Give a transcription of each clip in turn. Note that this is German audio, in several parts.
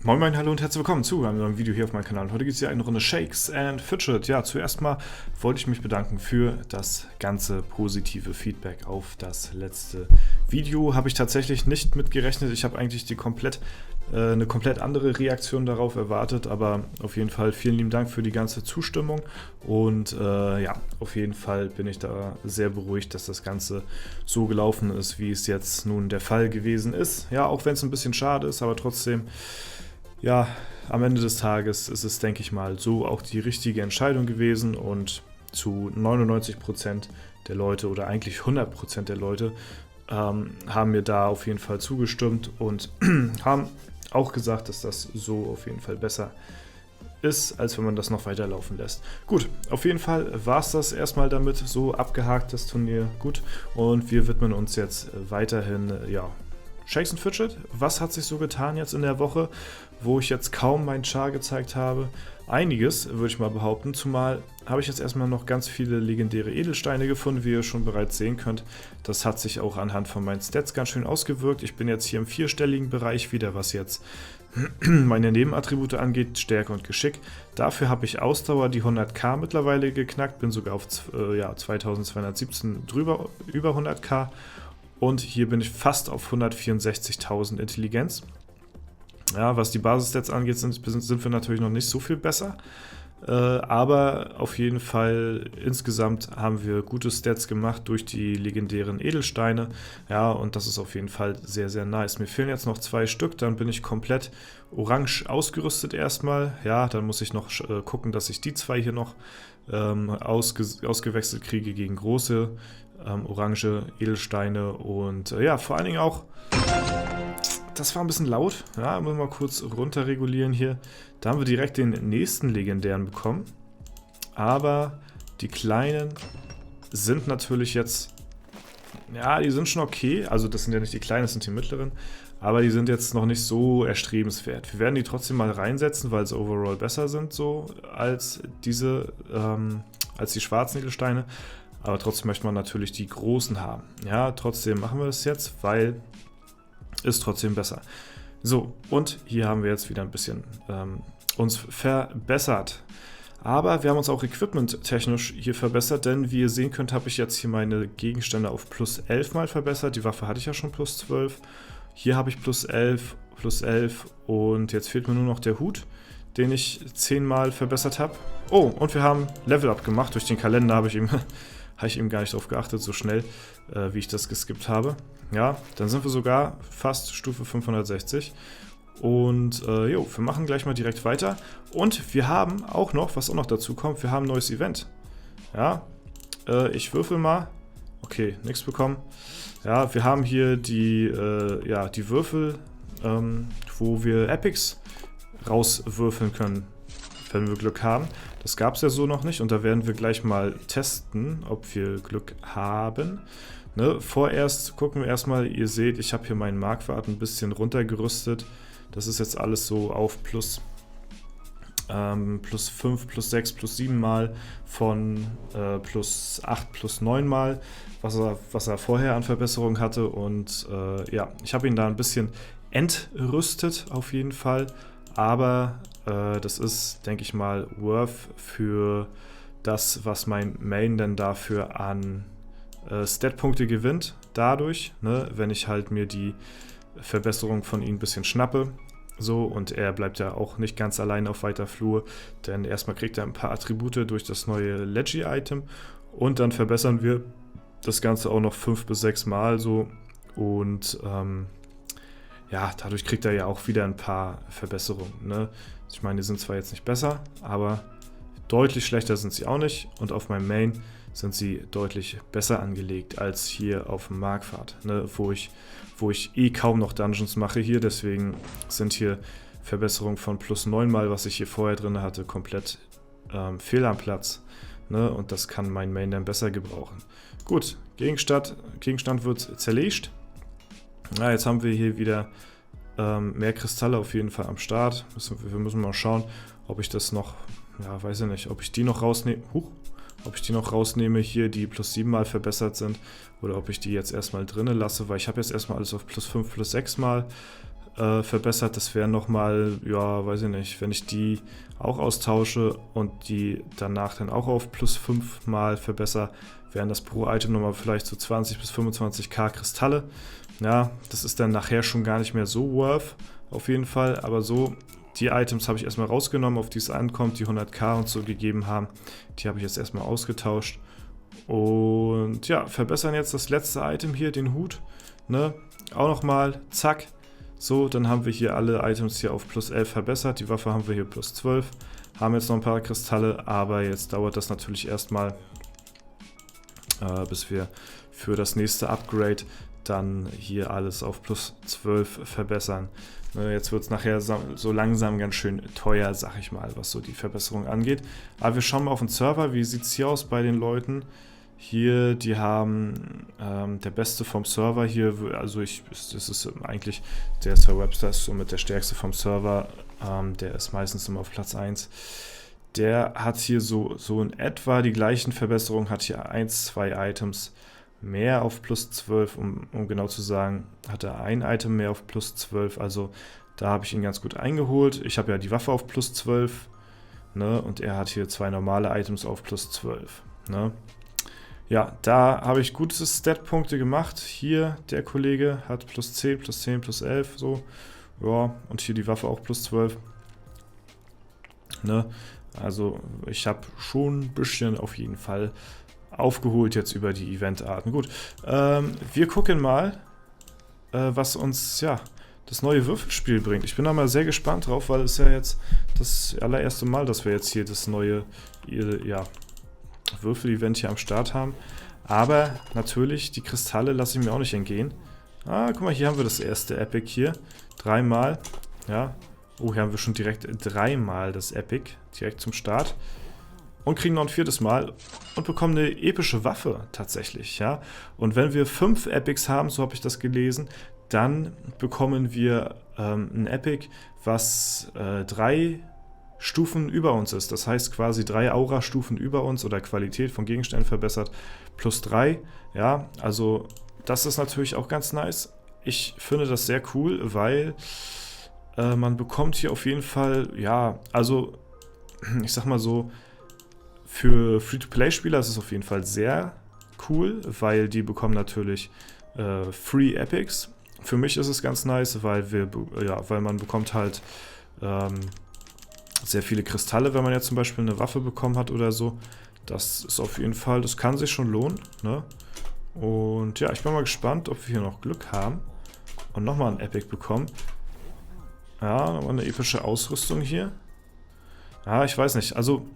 Moin Moin, hallo und herzlich willkommen zu einem neuen Video hier auf meinem Kanal. Heute gibt es hier eine Runde Shakes and Fidget. Ja, zuerst mal wollte ich mich bedanken für das ganze positive Feedback auf das letzte Video. Habe ich tatsächlich nicht mit gerechnet. Ich habe eigentlich eine komplett andere Reaktion darauf erwartet, aber auf jeden Fall vielen lieben Dank für die ganze Zustimmung und ja, auf jeden Fall bin ich da sehr beruhigt, dass das Ganze so gelaufen ist, wie es jetzt nun der Fall gewesen ist. Ja, auch wenn es ein bisschen schade ist, aber trotzdem. Ja, am Ende des Tages ist es, denke ich mal, so auch die richtige Entscheidung gewesen und zu 99% der Leute oder eigentlich 100% der Leute haben mir da auf jeden Fall zugestimmt und haben auch gesagt, dass das so auf jeden Fall besser ist, als wenn man das noch weiterlaufen lässt. Gut, auf jeden Fall war es das erstmal damit, so abgehakt das Turnier, gut, und wir widmen uns jetzt weiterhin, ja, Shakes and Fidget. Was hat sich so getan jetzt in der Woche, wo ich jetzt kaum mein Char gezeigt habe? Einiges, würde ich mal behaupten. Zumal habe ich jetzt erstmal noch ganz viele legendäre Edelsteine gefunden, wie ihr schon bereits sehen könnt. Das hat sich auch anhand von meinen Stats ganz schön ausgewirkt. Ich bin jetzt hier im vierstelligen Bereich wieder, was jetzt meine Nebenattribute angeht, Stärke und Geschick. Dafür habe ich Ausdauer, die 100k mittlerweile geknackt, bin sogar auf ja, 2217 drüber, über 100k. Und hier bin ich fast auf 164.000 Intelligenz. Ja, was die Basisstats angeht, sind wir natürlich noch nicht so viel besser. Aber auf jeden Fall insgesamt haben wir gute Stats gemacht durch die legendären Edelsteine. Ja, und das ist auf jeden Fall sehr, sehr nice. Mir fehlen jetzt noch 2 Stück, dann bin ich komplett orange ausgerüstet erstmal. Ja, dann muss ich noch gucken, dass ich die 2 hier noch ausgewechselt kriege gegen große orange Edelsteine und ja, vor allen Dingen auch, das war ein bisschen laut, ja, müssen wir mal kurz runter regulieren hier. Da haben wir direkt den nächsten legendären bekommen, aber die kleinen sind natürlich jetzt, ja, die sind schon okay, also das sind ja nicht die kleinen, das sind die mittleren, aber die sind jetzt noch nicht so erstrebenswert. Wir werden die trotzdem mal reinsetzen, weil sie overall besser sind so als diese, als die schwarzen Edelsteine. Aber trotzdem möchte man natürlich die großen haben. Ja, trotzdem machen wir das jetzt, weil ist trotzdem besser. So, und hier haben wir jetzt wieder ein bisschen uns verbessert. Aber wir haben uns auch equipment-technisch hier verbessert, denn wie ihr sehen könnt, habe ich jetzt hier meine Gegenstände auf plus 11 mal verbessert. Die Waffe hatte ich ja schon plus 12. Hier habe ich plus 11 und jetzt fehlt mir nur noch der Hut, den ich 10 mal verbessert habe. Oh, und wir haben Level-Up gemacht. Durch den Kalender habe ich eben gar nicht drauf geachtet, so schnell, wie ich das geskippt habe. Ja, dann sind wir sogar fast Stufe 560. Und jo, wir machen gleich mal direkt weiter. Und wir haben auch noch, was auch noch dazu kommt, wir haben ein neues Event. Ja, ich würfel mal. Okay, nichts bekommen. Ja, wir haben hier die Würfel, wo wir Epics rauswürfeln können, wenn wir Glück haben. Das gab es ja so noch nicht und da werden wir gleich mal testen, ob wir Glück haben. Ne? Vorerst gucken wir erstmal, ihr seht, ich habe hier meinen Markwert ein bisschen runtergerüstet. Das ist jetzt alles so auf plus 5, plus 6, plus 7 mal von plus 8, plus 9 mal, was er vorher an Verbesserung hatte. Und ja, ich habe ihn da ein bisschen entrüstet auf jeden Fall. Aber das ist, denke ich mal, worth für das, was mein Main denn dafür an Stat-Punkte gewinnt, dadurch, ne, wenn ich halt mir die Verbesserung von ihm ein bisschen schnappe. So, und er bleibt ja auch nicht ganz allein auf weiter Flur, denn erstmal kriegt er ein paar Attribute durch das neue Leggy-Item und dann verbessern wir das Ganze auch noch 5 bis 6 Mal so und ja, dadurch kriegt er ja auch wieder ein paar Verbesserungen. Ne? Ich meine, die sind zwar jetzt nicht besser, aber deutlich schlechter sind sie auch nicht. Und auf meinem Main sind sie deutlich besser angelegt als hier auf dem Markpfad, ne? wo ich eh kaum noch Dungeons mache hier. Deswegen sind hier Verbesserungen von plus 9 mal, was ich hier vorher drin hatte, komplett fehl am Platz. Ne? Und das kann mein Main dann besser gebrauchen. Gut, Gegenstand wird zerlegt. Ja, jetzt haben wir hier wieder mehr Kristalle auf jeden Fall am Start. Wir müssen mal schauen, ob ich das noch, ja, weiß ich nicht, ob ich die noch rausnehme, hier die plus 7 mal verbessert sind, oder ob ich die jetzt erstmal drinnen lasse, weil ich habe jetzt erstmal alles auf plus 5, plus 6 mal verbessert. Das wären nochmal, ja, weiß ich nicht, wenn ich die auch austausche und die danach dann auch auf plus 5 mal verbessere, wären das pro Item nochmal vielleicht so 20 bis 25k Kristalle. Ja, das ist dann nachher schon gar nicht mehr so worth, auf jeden Fall. Aber so, die Items habe ich erstmal rausgenommen, auf die es ankommt, die 100k und so gegeben haben. Die habe ich jetzt erstmal ausgetauscht. Und ja, verbessern jetzt das letzte Item hier, den Hut. Ne? Auch nochmal, zack. So, dann haben wir hier alle Items hier auf plus 11 verbessert. Die Waffe haben wir hier plus 12. Haben jetzt noch ein paar Kristalle, aber jetzt dauert das natürlich erstmal, bis wir für das nächste Upgrade dann hier alles auf plus 12 verbessern. Jetzt wird es nachher so langsam ganz schön teuer, sag ich mal, was so die Verbesserung angeht. Aber wir schauen mal auf den Server, wie sieht es hier aus bei den Leuten. Hier, die haben der Beste vom Server hier, also das ist eigentlich, der Sir Webster ist somit der stärkste vom Server, der ist meistens immer auf Platz 1. Der hat hier so in etwa die gleichen Verbesserungen, hat hier 1, 2 Items mehr auf plus 12, um genau zu sagen, hat er ein Item mehr auf plus 12, also da habe ich ihn ganz gut eingeholt. Ich habe ja die Waffe auf plus 12, ne, und er hat hier 2 normale Items auf plus 12, ne. Ja, da habe ich gute Stat-Punkte gemacht. Hier, der Kollege hat plus 10, plus 10, plus 11, so. Ja, und hier die Waffe auch plus 12. Ne? Also, ich habe schon ein bisschen auf jeden Fall aufgeholt jetzt über die Eventarten. Gut, wir gucken mal, was uns, ja, das neue Würfelspiel bringt. Ich bin da mal sehr gespannt drauf, weil es ja jetzt das allererste Mal, dass wir jetzt hier das neue, ja, Würfel-Event hier am Start haben. Aber natürlich, die Kristalle lasse ich mir auch nicht entgehen. Ah, guck mal, hier haben wir das erste Epic hier. 3-mal. Ja. Oh, hier haben wir schon direkt 3-mal das Epic. Direkt zum Start. Und kriegen noch ein 4. Mal. Und bekommen eine epische Waffe tatsächlich. Ja. Und wenn wir 5 Epics haben, so habe ich das gelesen, dann bekommen wir ein Epic, was 3 Stufen über uns ist. Das heißt quasi 3 Aura-Stufen über uns oder Qualität von Gegenständen verbessert plus 3. Ja, also das ist natürlich auch ganz nice. Ich finde das sehr cool, weil man bekommt hier auf jeden Fall, ja, also ich sag mal so, für Free-to-Play-Spieler ist es auf jeden Fall sehr cool, weil die bekommen natürlich Free Epics. Für mich ist es ganz nice, weil man bekommt halt sehr viele Kristalle, wenn man jetzt zum Beispiel eine Waffe bekommen hat oder so. Das ist auf jeden Fall, das kann sich schon lohnen, ne? Und ja, ich bin mal gespannt, ob wir hier noch Glück haben und nochmal ein Epic bekommen. Ja, nochmal eine epische Ausrüstung hier. Ja, ich weiß nicht, also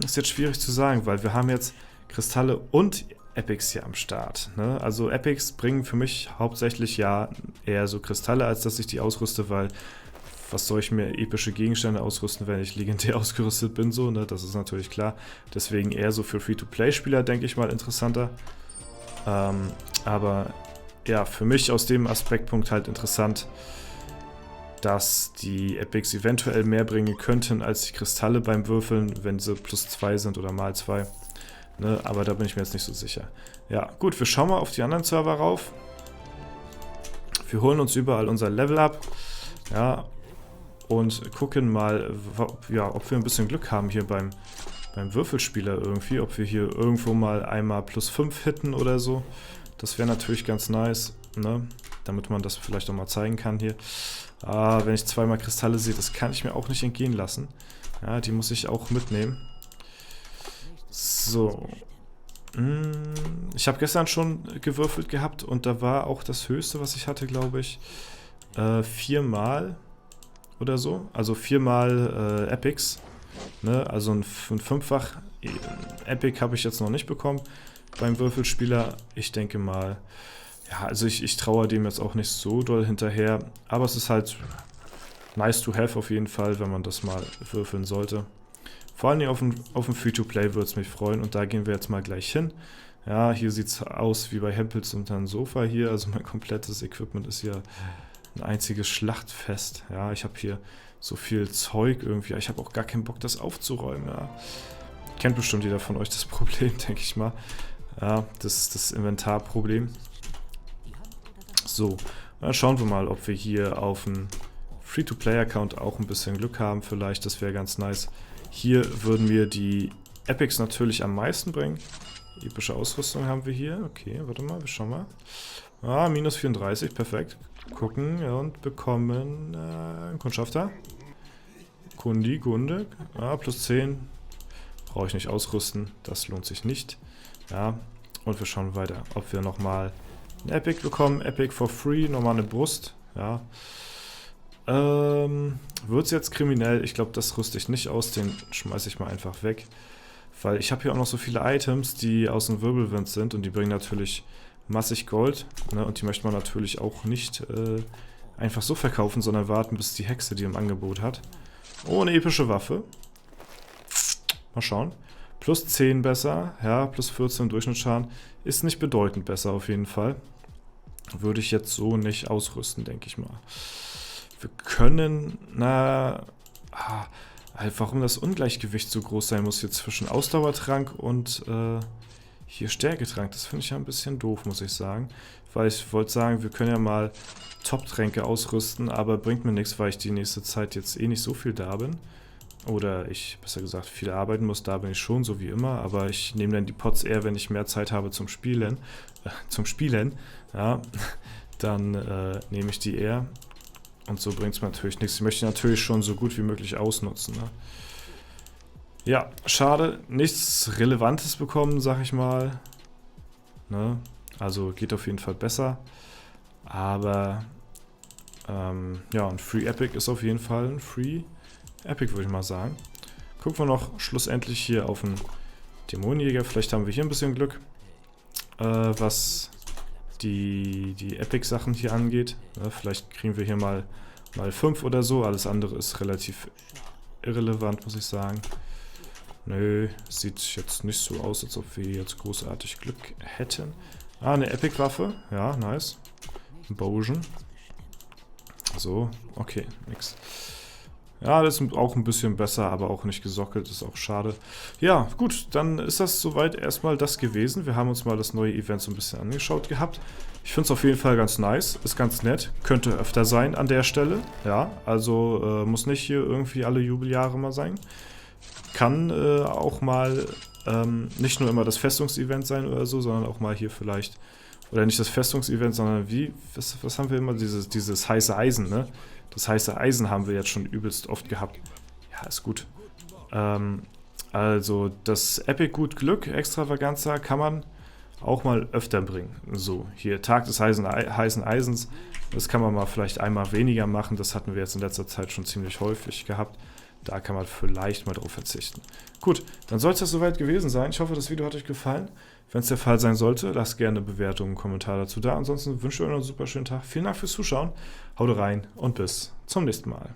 ist jetzt schwierig zu sagen, weil wir haben jetzt Kristalle und Epics hier am Start, ne? Also Epics bringen für mich hauptsächlich ja eher so Kristalle, als dass ich die ausrüste, weil was soll ich mir epische Gegenstände ausrüsten, wenn ich legendär ausgerüstet bin, so, ne? Das ist natürlich klar. Deswegen eher so für Free-to-Play-Spieler, denke ich mal, interessanter. Aber ja, für mich aus dem Aspektpunkt halt interessant, dass die Epics eventuell mehr bringen könnten als die Kristalle beim Würfeln, wenn sie plus 2 sind oder mal 2. Ne? Aber da bin ich mir jetzt nicht so sicher. Ja, gut, wir schauen mal auf die anderen Server rauf. Wir holen uns überall unser Level ab. Ja, und gucken mal, ja, ob wir ein bisschen Glück haben hier beim Würfelspieler irgendwie, ob wir hier irgendwo mal einmal plus 5 hitten oder so. Das wäre natürlich ganz nice, ne? Damit man das vielleicht auch mal zeigen kann hier. Wenn ich 2-mal Kristalle sehe, das kann ich mir auch nicht entgehen lassen. Ja, die muss ich auch mitnehmen. So. Ich habe gestern schon gewürfelt gehabt und da war auch das höchste, was ich hatte, glaube ich, 4-mal oder so. Also 4-mal Epics. Ne? Also ein 5-fach Epic habe ich jetzt noch nicht bekommen beim Würfelspieler. Ich denke mal, ja, also ich traue dem jetzt auch nicht so doll hinterher. Aber es ist halt nice to have auf jeden Fall, wenn man das mal würfeln sollte. Vor allem auf dem Free-to-Play würde es mich freuen. Und da gehen wir jetzt mal gleich hin. Ja, hier sieht es aus wie bei Hempels unter einem Sofa hier. Also mein komplettes Equipment ist hier ein einziges Schlachtfest. Ja, ich habe hier so viel Zeug irgendwie. Ich habe auch gar keinen Bock, das aufzuräumen. Ja. Kennt bestimmt jeder von euch das Problem, denke ich mal. Ja, das Inventarproblem. So, Dann schauen wir mal, ob wir hier auf dem Free-to-Play-Account auch ein bisschen Glück haben. Vielleicht, das wäre ganz nice. Hier würden wir die Epics natürlich am meisten bringen. Epische Ausrüstung haben wir hier. Okay, warte mal, wir schauen mal. Ah, minus 34, perfekt. Gucken und bekommen einen Kundschafter. Kunde. Ah, plus 10. Brauche ich nicht ausrüsten. Das lohnt sich nicht. Ja, und wir schauen weiter, ob wir nochmal ein Epic bekommen. Epic for free, nochmal eine Brust. Ja. Wird es jetzt kriminell? Ich glaube, das rüste ich nicht aus. Den schmeiße ich mal einfach weg. Weil ich habe hier auch noch so viele Items, die aus dem Wirbelwind sind. Und die bringen natürlich massig Gold. Ne? Und die möchte man natürlich auch nicht einfach so verkaufen, sondern warten, bis die Hexe die im Angebot hat. Oh, eine epische Waffe. Mal schauen. Plus 10 besser. Ja, plus 14 Durchschnittsschaden. Ist nicht bedeutend besser auf jeden Fall. Würde ich jetzt so nicht ausrüsten, denke ich mal. Wir können, warum das Ungleichgewicht so groß sein muss hier zwischen Ausdauertrank und hier Stärketrank. Das finde ich ja ein bisschen doof, muss ich sagen. Weil ich wollte sagen, wir können ja mal Top-Tränke ausrüsten, aber bringt mir nichts, weil ich die nächste Zeit jetzt eh nicht so viel da bin. Oder ich, besser gesagt, viel arbeiten muss. Da bin ich schon, so wie immer. Aber ich nehme dann die Pots eher, wenn ich mehr Zeit habe zum Spielen. Ja, dann nehme ich die eher. Und so bringt es mir natürlich nichts. Ich möchte natürlich schon so gut wie möglich ausnutzen. Ne? Ja, schade. Nichts Relevantes bekommen, sag ich mal. Ne? Also geht auf jeden Fall besser. Aber ja, ein Free Epic ist auf jeden Fall ein Free Epic, würde ich mal sagen. Gucken wir noch schlussendlich hier auf den Dämonenjäger. Vielleicht haben wir hier ein bisschen Glück, was die Epic-Sachen hier angeht. Ja, vielleicht kriegen wir hier mal 5 oder so. Alles andere ist relativ irrelevant, muss ich sagen. Nö, sieht jetzt nicht so aus, als ob wir jetzt großartig Glück hätten. Ah, eine Epic-Waffe. Ja, nice. Ein Bogen. So, okay, nix. Ja, das ist auch ein bisschen besser, aber auch nicht gesockelt, ist auch schade. Ja, gut, dann ist das soweit erstmal das gewesen. Wir haben uns mal das neue Event so ein bisschen angeschaut gehabt. Ich finde es auf jeden Fall ganz nice, ist ganz nett. Könnte öfter sein an der Stelle, ja. Also muss nicht hier irgendwie alle Jubeljahre mal sein. Kann auch mal nicht nur immer das Festungsevent sein oder so, sondern auch mal hier vielleicht, oder nicht das Festungsevent, sondern was haben wir immer, dieses heiße Eisen, ne? Das heiße Eisen haben wir jetzt schon übelst oft gehabt. Ja, ist gut. Also das Epic Gut Glück Extravaganza kann man auch mal öfter bringen. So, hier Tag des heißen Eisens. Das kann man mal vielleicht einmal weniger machen. Das hatten wir jetzt in letzter Zeit schon ziemlich häufig gehabt. Da kann man vielleicht mal drauf verzichten. Gut, dann soll es das soweit gewesen sein. Ich hoffe, das Video hat euch gefallen. Wenn es der Fall sein sollte, lasst gerne eine Bewertung und einen Kommentar dazu da. Ansonsten wünsche ich euch noch einen super schönen Tag. Vielen Dank fürs Zuschauen. Haut rein und bis zum nächsten Mal.